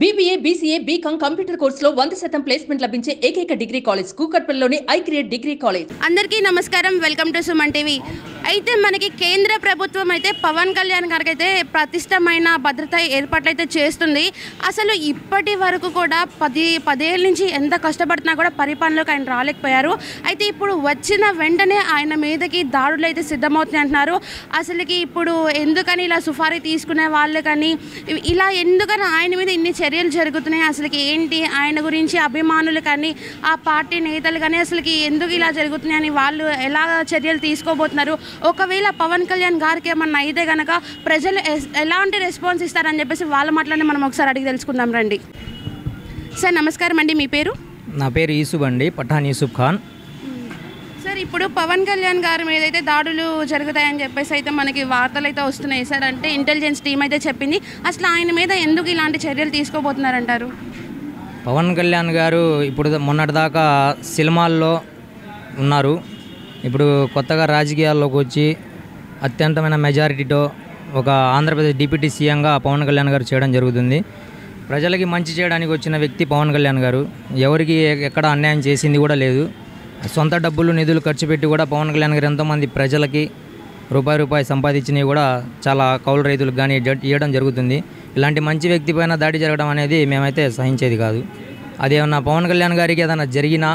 BBA, BCA, BCom computer కోర్సులో 100% placement లభించే ఏకైక డిగ్రీ కాలేజ్ కూకట్పల్లిలోని ఐక్రియేట్ డిగ్రీ కాలేజ్. అందరికీ నమస్కారం, వెల్కమ్ టు సుమన్ టీవీ. అయితే మనకి కేంద్ర ప్రభుత్వం అయితే పవన్ కళ్యాణ్ గారికి అయితే ప్రతిష్టమైన భద్రత ఏర్పాట్లు అయితే చేస్తుంది. అసలు ఇప్పటి వరకు కూడా 10 ఏళ్ళ నుంచి ఎంత కష్టపడుతున్నా కూడా పరిపాలనలోకి ఆయన రాలేకపోయారు. అయితే ఇప్పుడు వచ్చిన వెంటనే ఆయన మీదకి దాడులు అయితే సిద్ధమవుతున్నాయి అంటున్నారు. అసలుకి ఇప్పుడు ఎందుకని ఇలా సుఫారీ తీసుకునే వాళ్ళు కానీ ఇలా ఎందుకని ఆయన మీద ఇన్ని చర్యలు జరుగుతున్నాయి, అసలుకి ఏంటి ఆయన గురించి అభిమానులు కానీ ఆ పార్టీ నేతలు కానీ అసలుకి ఎందుకు ఇలా జరుగుతున్నాయని వాళ్ళు ఎలా చర్యలు తీసుకోబోతున్నారు, ఒకవేళ పవన్ కళ్యాణ్ గారికి ఏమన్నా అయితే కనుక ప్రజలు ఎలాంటి రెస్పాన్స్ ఇస్తారని చెప్పేసి వాళ్ళ మాటలని మనం ఒకసారి అడిగి తెలుసుకుందాం రండి. సార్ నమస్కారం అండి, మీ పేరు? నా పేరు యూసుఫ్ అండి, పఠాన్ యూసుఫ్ ఖాన్. సార్ ఇప్పుడు పవన్ కళ్యాణ్ గారి మీద అయితే దాడులు జరుగుతాయని చెప్పేసి అయితే మనకి వార్తలు అయితే వస్తున్నాయి సార్. అంటే ఇంటెలిజెన్స్ టీం అయితే చెప్పింది. అసలు ఆయన మీద ఎందుకు ఇలాంటి చర్యలు తీసుకోబోతున్నారంటారు? పవన్ కళ్యాణ్ గారు ఇప్పుడు మొన్నటిదాకా సినిమాల్లో ఉన్నారు. ఇప్పుడు కొత్తగా రాజకీయాల్లోకి వచ్చి అత్యంతమైన మెజారిటీతో ఒక ఆంధ్రప్రదేశ్ డిప్యూటీ సీఎంగా పవన్ కళ్యాణ్ గారు చేయడం జరుగుతుంది. ప్రజలకి మంచి చేయడానికి వచ్చిన వ్యక్తి పవన్ కళ్యాణ్ గారు. ఎవరికి ఎక్కడ అన్యాయం చేసింది కూడా లేదు. సొంత డబ్బులు నిధులు ఖర్చు పెట్టి కూడా పవన్ కళ్యాణ్ గారు ఎంతోమంది ప్రజలకి రూపాయి సంపాదించినవి కూడా చాలా కౌలు రైతులకు కానీ ఇవ్వడం జరుగుతుంది. ఇలాంటి మంచి వ్యక్తి పైన దాడి జరగడం అనేది మేమైతే సహించేది కాదు. అదేమన్నా పవన్ కళ్యాణ్ గారికి ఏదైనా జరిగినా,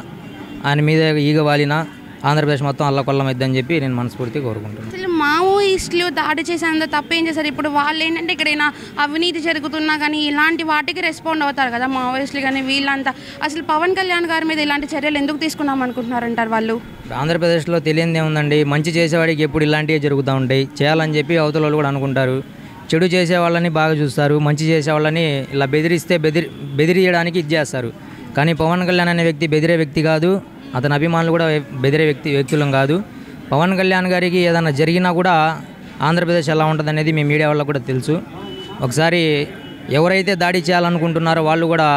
ఆయన మీద ఈగ వాలినా ఆంధ్రప్రదేశ్ మొత్తం అల్లకొల్లం అయిద్దని చెప్పి నేను మనస్ఫూర్తిగా కోరుకుంటున్నాను. అసలు మావోయిస్టులు దాడి చేసేందుకు తప్పేం చేశారు? ఇప్పుడు వాళ్ళు ఏంటంటే ఎక్కడైనా అవినీతి జరుగుతున్నా కానీ ఇలాంటి వాటికి రెస్పాండ్ అవుతారు కదా మావోయిస్టులు కానీ వీళ్ళంతా. అసలు పవన్ కళ్యాణ్ గారి మీద ఇలాంటి చర్యలు ఎందుకు తీసుకున్నాం అనుకుంటున్నారంటారు వాళ్ళు? ఆంధ్రప్రదేశ్లో తెలియనిదే ఉందండి. మంచి చేసేవాడికి ఎప్పుడు ఇలాంటివే జరుగుతూ ఉంటాయి. చేయాలని చెప్పి అవతల వాళ్ళు కూడా అనుకుంటారు. చెడు చేసే వాళ్ళని బాగా చూస్తారు, మంచి చేసే వాళ్ళని ఇలా బెదిరియడానికి ఇది చేస్తారు. కానీ పవన్ కళ్యాణ్ అనే వ్యక్తి బెదిరే వ్యక్తి కాదు. అతని అభిమానులు కూడా బెదిరే వ్యక్తులం కాదు. పవన్ కళ్యాణ్ గారికి ఏదైనా జరిగినా కూడా ఆంధ్రప్రదేశ్ ఎలా ఉంటుంది అనేది మీ మీడియా వాళ్ళకు కూడా తెలుసు. ఒకసారి ఎవరైతే దాడి చేయాలనుకుంటున్నారో వాళ్ళు కూడా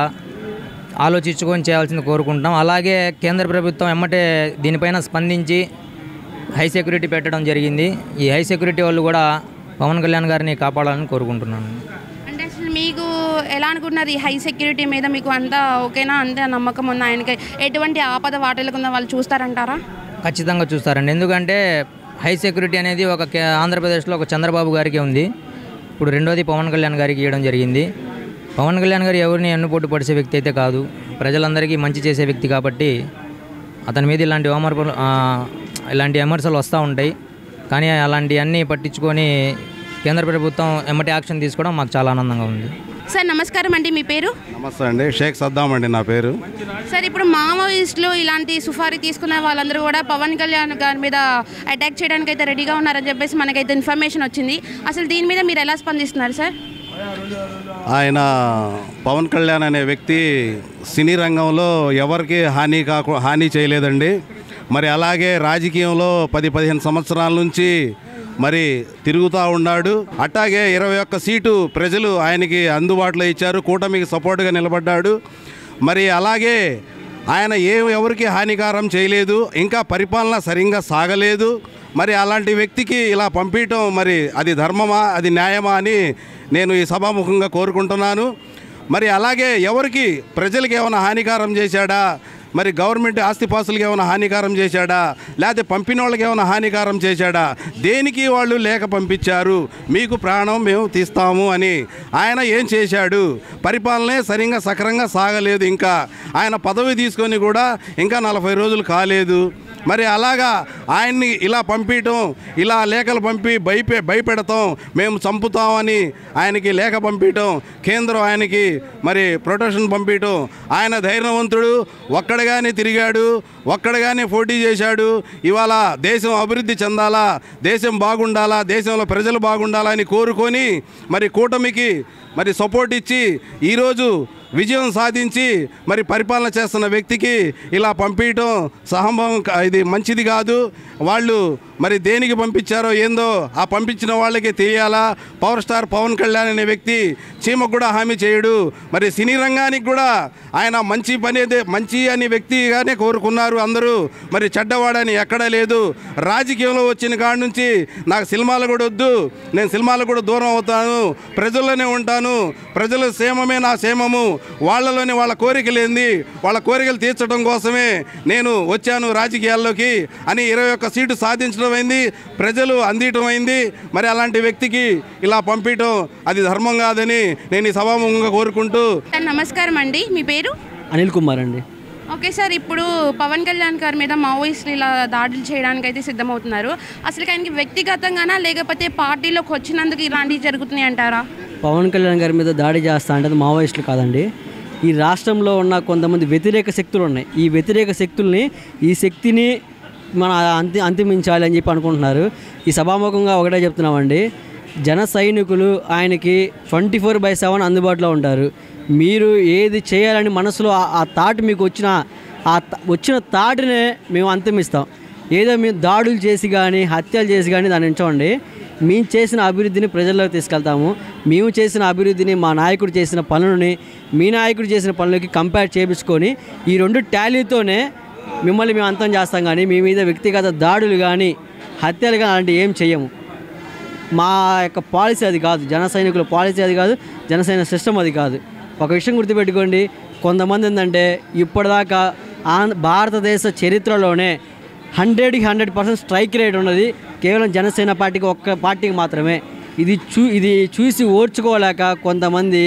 ఆలోచించుకొని చేయాల్సింది కోరుకుంటున్నాం. అలాగే కేంద్ర ప్రభుత్వం ఎమ్మటే దీనిపైన స్పందించి హై సెక్యూరిటీ పెట్టడం జరిగింది. ఈ హై సెక్యూరిటీ వాళ్ళు కూడా పవన్ కళ్యాణ్ గారిని కాపాడాలని కోరుకుంటున్నాను. అంటే అసలు మీకు ఎలా అనుకుంటున్నారు ఈ హై సెక్యూరిటీ మీద? మీకు అంతా ఓకేనా? అంతే నమ్మకం ఉందా? ఆయనకి ఎటువంటి ఆపద వాటిల్లుకుందా వాళ్ళు చూస్తారంటారా? ఖచ్చితంగా చూస్తారండి. ఎందుకంటే హై సెక్యూరిటీ అనేది ఆంధ్రప్రదేశ్లో ఒక చంద్రబాబు గారికి ఉంది. ఇప్పుడు రెండోది పవన్ కళ్యాణ్ గారికి ఇవ్వడం జరిగింది. పవన్ కళ్యాణ్ గారు ఎవరిని ఎన్నుపోటు పడిచే వ్యక్తి అయితే కాదు, ప్రజలందరికీ మంచి చేసే వ్యక్తి కాబట్టి అతని మీద ఇలాంటి విమర్శలు వస్తూ ఉంటాయి. కానీ అలాంటివన్నీ పట్టించుకొని కేంద్ర ప్రభుత్వం ఎమ్మటి యాక్షన్ తీసుకోవడం మాకు చాలా ఆనందంగా ఉంది. సార్ నమస్కారం అండి, మీ పేరు? నమస్తే అండి, షేక్ సద్దాం అండి నా పేరు. సార్ ఇప్పుడు మావోయిస్టులు ఇలాంటి సుఫారీ తీసుకునే వాళ్ళందరూ కూడా పవన్ కళ్యాణ్ గారి మీద అటాక్ చేయడానికి అయితే రెడీగా ఉన్నారని చెప్పేసి మనకైతే ఇన్ఫర్మేషన్ వచ్చింది. అసలు దీని మీద మీరు ఎలా స్పందిస్తున్నారు సార్? ఆయన పవన్ కళ్యాణ్ అనే వ్యక్తి సినీ రంగంలో ఎవరికి హాని చేయలేదండి. మరి అలాగే రాజకీయంలో 10-15 సంవత్సరాల నుంచి మరి తిరుగుతూ ఉన్నాడు. అట్లాగే 21 సీటు ప్రజలు ఆయనకి అందుబాటులో ఇచ్చారు, కూటమికి సపోర్ట్గా నిలబడ్డాడు. మరి అలాగే ఆయన ఎవరికి హానికారం చేయలేదు, ఇంకా పరిపాలన సరిగ్గా సాగలేదు. మరి అలాంటి వ్యక్తికి ఇలా పంపించడం మరి అది ధర్మమా, అది న్యాయమా అని నేను ఈ సభాముఖంగా కోరుకుంటున్నాను. మరి అలాగే ఎవరికి ప్రజలకు ఏమైనా హానికారం చేశాడా, మరి గవర్నమెంట్ ఆస్తిపాస్తులకి ఏమైనా హానికారం చేశాడా, లేకపోతే పంపిన వాళ్ళకి ఏమైనా హానికారం చేశాడా, దేనికి వాళ్ళు లేఖ పంపించారు, మీకు ప్రాణం మేము తీస్తాము అని. ఆయన ఏం చేశాడు? పరిపాలనే సరిగ్గా సక్రంగా సాగలేదు. ఇంకా ఆయన పదవి తీసుకొని కూడా ఇంకా 40 రోజులు కాలేదు. మరి అలాగా ఆయన్ని ఇలా పంపించడం, ఇలా లేఖలు పంపి భయపెడతాం, మేము చంపుతామని ఆయనకి లేఖ పంపించడం, కేంద్రం ఆయనకి మరి ప్రొటెక్షన్ పంపించడం. ఆయన ధైర్యవంతుడు, ఒక్కడగానే తిరిగాడు, ఒక్కడగానే పోటీ చేశాడు. ఇవాళ దేశం అభివృద్ధి చెందాలా, దేశం బాగుండాలా, దేశంలో ప్రజలు బాగుండాలా అని కోరుకొని మరి కూటమికి మరి సపోర్ట్ ఇచ్చి ఈరోజు విజయం సాధించి మరి పరిపాలన చేస్తున్న వ్యక్తికి ఇలా పంపించడం సహంభవం, ఇది మంచిది కాదు. వాళ్ళు మరి దేనికి పంపించారో ఏందో ఆ పంపించిన వాళ్ళకి తెలియాలా. పవర్ స్టార్ పవన్ కళ్యాణ్ అనే వ్యక్తి చీమకు కూడా హామీ చేయడు. మరి సినీ రంగానికి కూడా ఆయన మంచి అనే వ్యక్తిగానే కోరుకున్నారు అందరూ. మరి చెడ్డవాడని ఎక్కడా లేదు. రాజకీయంలో వచ్చిన కాడి నుంచి నాకు సినిమాలు కూడా వద్దు, నేను సినిమాలు కూడా దూరం అవుతాను, ప్రజల్లోనే ఉంటాను, ప్రజల క్షేమమే నా క్షేమము, వాళ్ళలోనే వాళ్ళ కోరికలు ఏంది, వాళ్ళ కోరికలు తీర్చడం కోసమే నేను వచ్చాను రాజకీయాల్లోకి అని 21 సీటు సాధించడం అయింది, ప్రజలు అందించడం అయింది. మరి అలాంటి వ్యక్తికి ఇలా పంపించడం అది ధర్మం కాదని నేను ఈ సభాముఖంగా కోరుకుంటూ. నమస్కారం అండి, మీ పేరు? అనిల్ కుమార్ అండి. ఓకే సార్, ఇప్పుడు పవన్ కళ్యాణ్ గారి మీద మావోయిస్టులు ఇలా దాడులు చేయడానికి అయితే సిద్ధమవుతున్నారు. అసలు ఆయనకి వ్యక్తిగతంగానా లేకపోతే పార్టీలోకి వచ్చినందుకు ఇలాంటివి జరుగుతున్నాయి అంటారా? పవన్ కళ్యాణ్ గారి మీద దాడి చేస్తా అంటే అది మావోయిస్టులు కాదండి. ఈ రాష్ట్రంలో ఉన్న కొంతమంది వ్యతిరేక శక్తులు ఉన్నాయి. ఈ వ్యతిరేక శక్తుల్ని, ఈ శక్తిని మన అంతిమించాలి అని చెప్పి అనుకుంటున్నారు. ఈ సభాముఖంగా ఒకటే చెప్తున్నామండి, జన సైనికులు ఆయనకి 24/7 అందుబాటులో ఉంటారు. మీరు ఏది చేయాలని మనసులో ఆ థాట్ మీకు వచ్చిన థాట్నే మేము అంతిమిస్తాం. ఏదో మేము దాడులు చేసి కానీ హత్యలు చేసి కానీ దాన్ని ఎంచండి. మేము చేసిన అభివృద్ధిని ప్రజల్లోకి తీసుకెళ్తాము. మేము చేసిన అభివృద్ధిని మా నాయకుడు చేసిన పనులని మీ నాయకుడు చేసిన పనులకి కంపేర్ చేయించుకొని ఈ 2 టాలీతోనే మిమ్మల్ని మేము అంతం చేస్తాం. కానీ మీ మీద వ్యక్తిగత దాడులు కానీ హత్యలు కానీ అలాంటివి ఏం చెయ్యము. మా యొక్క పాలసీ అది కాదు, జన సైనికుల పాలసీ అది కాదు, జనసైన సిస్టమ్ అది కాదు. ఒక విషయం గుర్తుపెట్టుకోండి, కొంతమంది ఏంటంటే ఇప్పటిదాకా భారతదేశ చరిత్రలోనే 100% స్ట్రైక్ రేట్ ఉన్నది కేవలం జనసేన పార్టీకి, ఒక్క పార్టీకి మాత్రమే. ఇది చూసి ఓర్చుకోలేక కొంతమంది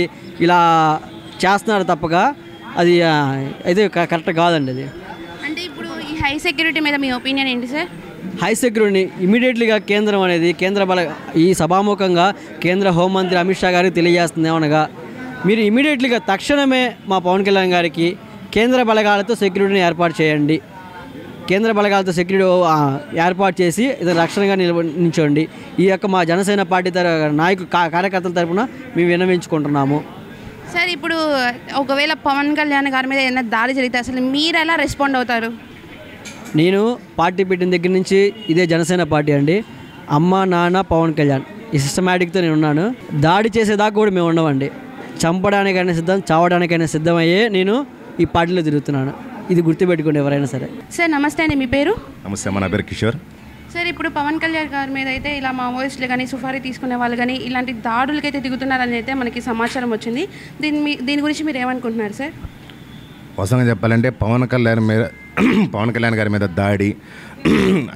ఇలా చేస్తున్నారు తప్పక అది అయితే కరెక్ట్ కాదండి. అది అంటే ఇప్పుడు ఈ హై సెక్యూరిటీ మీద మీ ఒపీనియన్ ఏంటి సార్? హై సెక్యూరిటీ ఇమీడియట్లీగా కేంద్రం అనేది ఈ సభాముఖంగా కేంద్ర హోంమంత్రి అమిత్ షా గారికి తెలియజేస్తుంది ఏమనగా, మీరు ఇమీడియట్లీగా తక్షణమే మా పవన్ కళ్యాణ్ గారికి కేంద్ర బలగాలతో సెక్యూరిటీని ఏర్పాటు చేయండి. కేంద్ర బలగాలతో సెక్యూరిటీ ఏర్పాటు చేసి ఇది రక్షణగా నిల్చోండి. ఈ యొక్క మా జనసేన పార్టీ కార్యకర్తల తరఫున మేము విన్నవించుకుంటున్నాము. సార్, ఇప్పుడు ఒకవేళ పవన్ కళ్యాణ్ గారి మీద ఏదైనా దాడి జరిగితే అసలు మీరు ఎలా రెస్పాండ్ అవుతారు? నేను పార్టీ పెట్టిన దగ్గర నుంచి ఇదే జనసేన పార్టీ అండి. అమ్మ నాన్న పవన్ కళ్యాణ్ ఈ సిస్టమేటిక్తో నేను ఉన్నాను. దాడి చేసేదాకా కూడా మేము ఉండవండి. చంపడానికైనా సిద్ధం, చావడానికైనా సిద్ధమయ్యే నేను ఈ పార్టీలో తిరుగుతున్నాను. ఇది గుర్తుపెట్టుకోండి ఎవరైనా సరే. సార్ నమస్తే అండి, మీ పేరు? నమస్తే, మన పేరు కిషోర్. సార్, ఇప్పుడు పవన్ కళ్యాణ్ గారి మీద అయితే ఇలా మావోయిస్టులు కానీ సుఫారీ తీసుకునే వాళ్ళు కానీ ఇలాంటి దాడులకైతే దిగుతున్నారని అయితే మనకి సమాచారం వచ్చింది. దీని గురించి మీరు ఏమనుకుంటున్నారు సార్? వాస్తవంగా చెప్పాలంటే పవన్ కళ్యాణ్ గారి మీద దాడి,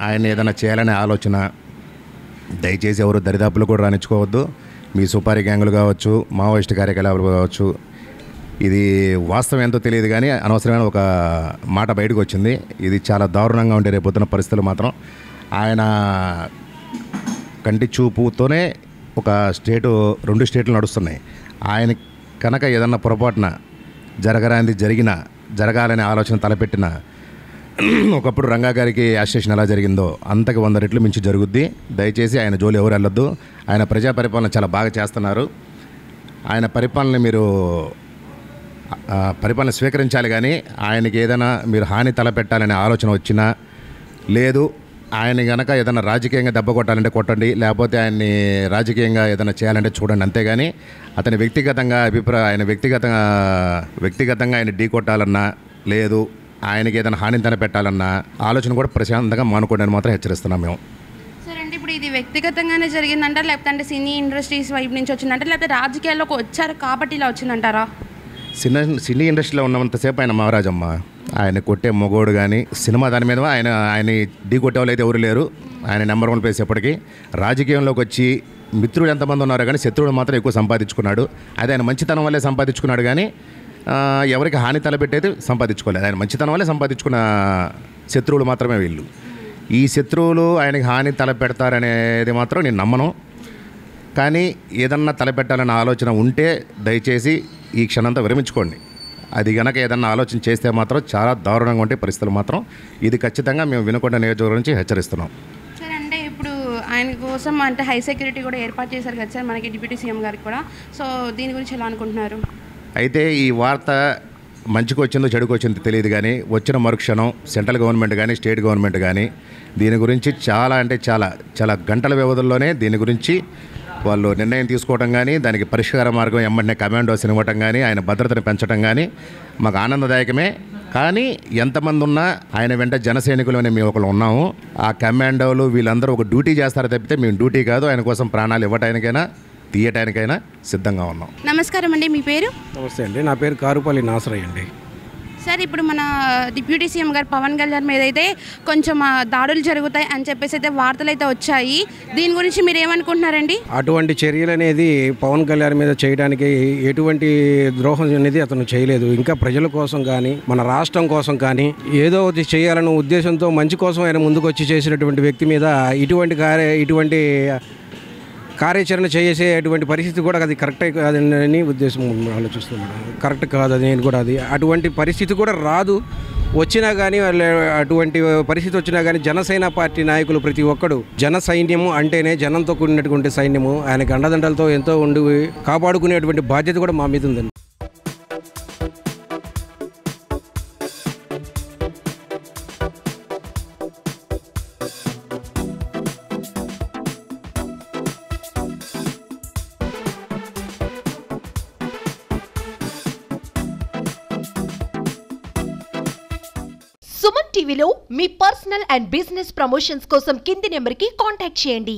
ఆయన ఏదైనా చేయాలనే ఆలోచన దయచేసి ఎవరు దరిదాపులు కూడా రానిచ్చుకోవద్దు. మీ సుపారీ గ్యాంగులు కావచ్చు, మావోయిస్ట్ కార్యకలాపాలు కావచ్చు, ఇది వాస్తవం ఎంతో తెలియదు కానీ అనవసరమైన ఒక మాట బయటకు వచ్చింది. ఇది చాలా దారుణంగా ఉండే రేపొద్దున పరిస్థితులు మాత్రం. ఆయన కంటి చూపుతోనే ఒక స్టేటు 2 స్టేట్లు నడుస్తున్నాయి. ఆయన కనుక ఏదన్నా పొరపాటున జరగాలనే ఆలోచన తలపెట్టిన ఒకప్పుడు రంగా గారికి అసోసియేషన్ ఎలా జరిగిందో అంతకు 100 రెట్లు మించి జరుగుద్ది. దయచేసి ఆయన జోలి ఎవరు వెళ్ళొద్దు. ఆయన ప్రజా పరిపాలన చాలా బాగా చేస్తున్నారు. ఆయన పరిపాలన స్వీకరించాలి. కానీ ఆయనకి ఏదైనా మీరు హాని తలపెట్టాలనే ఆలోచన వచ్చినా లేదు, ఆయన కనుక ఏదైనా రాజకీయంగా దెబ్బ కొట్టాలంటే కొట్టండి, లేకపోతే ఆయన్ని రాజకీయంగా ఏదైనా చేయాలంటే చూడండి. అంతేగాని అతని వ్యక్తిగతంగా ఆయన ఢీ కొట్టాలన్నా లేదు, ఆయనకి ఏదైనా హాని తలపెట్టాలన్నా ఆలోచన కూడా ప్రశాంతంగా మానుకోండి అని మాత్రం హెచ్చరిస్తున్నాం మేము. సార్, అంటే ఇప్పుడు ఇది వ్యక్తిగతంగానే జరిగిందంటారా, లేకపోతే అంటే సినీ ఇండస్ట్రీస్ వైపు నుంచి వచ్చిందంటారా, లేకపోతే రాజకీయాల్లోకి వచ్చారు కాబట్టి ఇలా వచ్చిందంటారా? సినీ ఇండస్ట్రీలో ఉన్నంతసేపు ఆయన మహారాజమ్మ. ఆయన కొట్టే మొగోడు కానీ సినిమా దాని మీద ఆయన ఢీ కొట్టే వాళ్ళు అయితే ఎవరు లేరు. ఆయన నెంబర్ 1 ప్లేస్ ఎప్పటికీ. రాజకీయంలోకి వచ్చి మిత్రులు ఎంతమంది ఉన్నారో కానీ శత్రువులు మాత్రం ఎక్కువ సంపాదించుకున్నాడు. అది ఆయన మంచితనం వల్లే సంపాదించుకున్నాడు కానీ ఎవరికి హాని తలపెట్టేది సంపాదించుకోలేదు. ఆయన మంచితనం వల్లే సంపాదించుకున్న శత్రువులు మాత్రమే వీళ్ళు. ఈ శత్రువులు ఆయనకి హాని తలపెడతారనేది మాత్రం నేను నమ్మను. కానీ ఏదన్నా తలపెట్టాలన్న ఆలోచన ఉంటే దయచేసి ఈ క్షణంతా విరమించుకోండి. అది కనుక ఏదన్నా ఆలోచన చేస్తే మాత్రం చాలా దారుణంగా ఉంటే పరిస్థితులు మాత్రం. ఇది ఖచ్చితంగా మేము వినుకొండ నియోజకవర్గం నుంచి హెచ్చరిస్తున్నాం. సార్, అంటే ఇప్పుడు ఆయన కోసం అంటే హై సెక్యూరిటీ కూడా ఏర్పాటు చేశారు కదా సార్, మనకి డిప్యూటీ సీఎం గారికి కూడా. సో దీని గురించి ఎలా అనుకుంటున్నారు? అయితే ఈ వార్త మంచికి వచ్చిందో చెడుకు వచ్చిందో తెలియదు, కానీ వచ్చిన మరుక్షణం సెంట్రల్ గవర్నమెంట్ కానీ స్టేట్ గవర్నమెంట్ కానీ దీని గురించి చాలా అంటే చాలా చాలా గంటల వ్యవధుల్లోనే దీని గురించి వాళ్ళు నిర్ణయం తీసుకోవటం కానీ దానికి పరిష్కార మార్గం ఎమ్మటనే కమాండోస్ ఇవ్వటం కానీ ఆయన భద్రతను పెంచడం కానీ మాకు ఆనందదాయకమే. కానీ ఎంతమంది ఉన్నా ఆయన వెంట జన సైనికులు అనే మేము ఒకళ్ళు ఉన్నాము. ఆ కమాండోలు వీళ్ళందరూ ఒక డ్యూటీ చేస్తారో తప్పితే మేము డ్యూటీ కాదు, ఆయన కోసం ప్రాణాలు ఇవ్వటానికైనా తీయటానికైనా సిద్ధంగా ఉన్నాం. నమస్కారం అండి, మీ పేరు? నమస్తే అండి, నా పేరు కారుపల్లి నాసరయ్య అండి. సార్, ఇప్పుడు మన డిప్యూటీ సీఎం గారు పవన్ కళ్యాణ్ మీద అయితే కొంచెం దాడులు జరుగుతాయి అని చెప్పేసి అయితే వార్తలు అయితే వచ్చాయి. దీని గురించి మీరు ఏమనుకుంటున్నారండి? అటువంటి చర్యలు అనేది పవన్ కళ్యాణ్ మీద చేయడానికి ఎటువంటి ద్రోహం అనేది అతను చేయలేదు. ఇంకా ప్రజల కోసం కానీ మన రాష్ట్రం కోసం కానీ ఏదో ఒకటి చేయాలన్న ఉద్దేశంతో మంచి కోసం ఆయన ముందుకు వచ్చి చేసినటువంటి వ్యక్తి మీద ఇటువంటి కార్యాచరణ చేసేటువంటి పరిస్థితి కూడా అది కరెక్టే కాదని ఉద్దేశం ఆలోచిస్తున్నాడు. కరెక్ట్ కాదు అది, నేను కూడా అది అటువంటి పరిస్థితి కూడా రాదు. వచ్చినా కానీ అటువంటి పరిస్థితి వచ్చినా కానీ జనసేన పార్టీ నాయకులు ప్రతి ఒక్కడు జన సైన్యము అంటేనే జనంతో కూడినటువంటి సైన్యము, ఆయనకు అండదండలతో ఎంతో ఉండి కాపాడుకునేటువంటి బాధ్యత కూడా మా మీద ఉందండి. సుమన్ టీవీలో మీ పర్సనల్ అండ్ బిజినెస్ ప్రమోషన్స్ కోసం కింది నెంబర్కి కాంటాక్ట్ చేయండి.